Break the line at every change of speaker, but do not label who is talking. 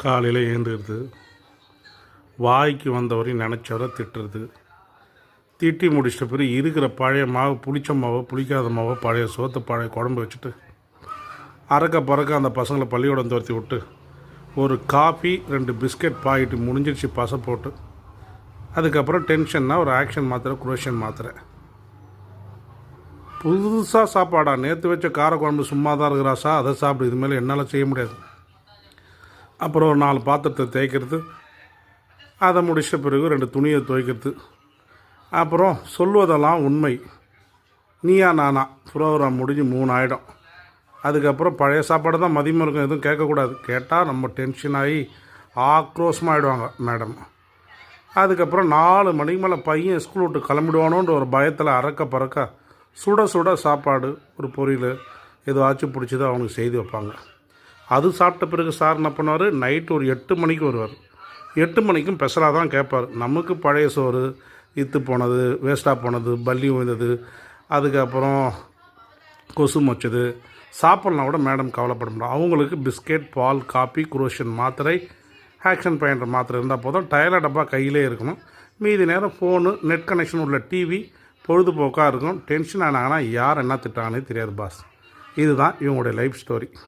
காலையில் ஏந்துருது, வாய்க்கு வந்தவரையும் நினச்சவரை திட்டுறது, திட்டி முடிச்சிட்ட பிறகு இருக்கிற பழைய மாவு, புளிச்ச மாவோ புளிக்காத மாவோ பழைய சோற்று பழைய குழம்பு வச்சுட்டு அறக்க பறக்க அந்த பசங்களை பள்ளியோடம் துரத்தி விட்டு ஒரு காஃபி 2 பிஸ்கெட் பாக்கெட்டு முடிஞ்சிருச்சு பசை போட்டு, அதுக்கப்புறம் டென்ஷன்னா ஒரு ஆக்ஷன் மாத்திரை, குரோஷன் மாத்திரை. புதுசாக சாப்பாடா, நேற்று வச்ச காரக்குழம்பு சும்மா தான் இருக்கிறாசா, அதை சாப்பிடு, இது மேலே என்னால் செய்ய முடியாது. அப்புறம் ஒரு 4 பாத்திரத்தை தேய்க்கிறது, அதை முடிச்சிட்ட பிறகு 2 துணியை துவைக்கிறது. அப்புறம் சொல்வதெல்லாம் உண்மை, நீயா நானா ப்ரோக்ராம் முடிஞ்சு 3 ஆகிடும். அதுக்கப்புறம் பழைய சாப்பாடு தான் மதியமாக இருக்கும், எதுவும் கேட்கக்கூடாது. கேட்டால் நம்ம டென்ஷன் ஆகி ஆக்ரோஷமாக ஆகிடுவாங்க மேடம். அதுக்கப்புறம் 4 மணிக்கு மேலே பையன் ஸ்கூல் விட்டு கிளம்பிடுவானோன்ற ஒரு பயத்தில் அறக்க பறக்க சுட சுட சாப்பாடு, ஒரு பொரியல் ஏதாச்சும் பிடிச்சதோ அவனுக்கு செய்து வைப்பாங்க. அது சாப்பிட்ட பிறகு சார் என்ன பண்ணுவார், நைட்டு ஒரு 8 மணிக்கு வருவார். 8 மணிக்கும் ஸ்பெஷலாக தான் கேட்பார். நமக்கு பழைய சோறு இத்து போனது, வேஸ்ட்டாக போனது, பல்லி விழுந்தது, அதுக்கப்புறம் கொசு மொச்சது சாப்பிட்லாம் கூட மேடம் கவலைப்பட முடியும். அவங்களுக்கு பிஸ்கெட், பால், காப்பி, குரோஷன் மாத்திரை, ஆக்ஷன் பயன்ற மாத்திரை இருந்தால் போதும். டயர்ல டப்பா கையிலே இருக்கணும். மீதி நேரம் ஃபோனு, நெட் கனெக்ஷன் உள்ள டிவி பொழுதுபோக்காக இருக்கும். டென்ஷன் ஆனாங்கன்னா யார் என்ன திட்டாங்கன்னே தெரியாது பாஸ். இதுதான் இவங்களுடைய லைஃப் ஸ்டோரி.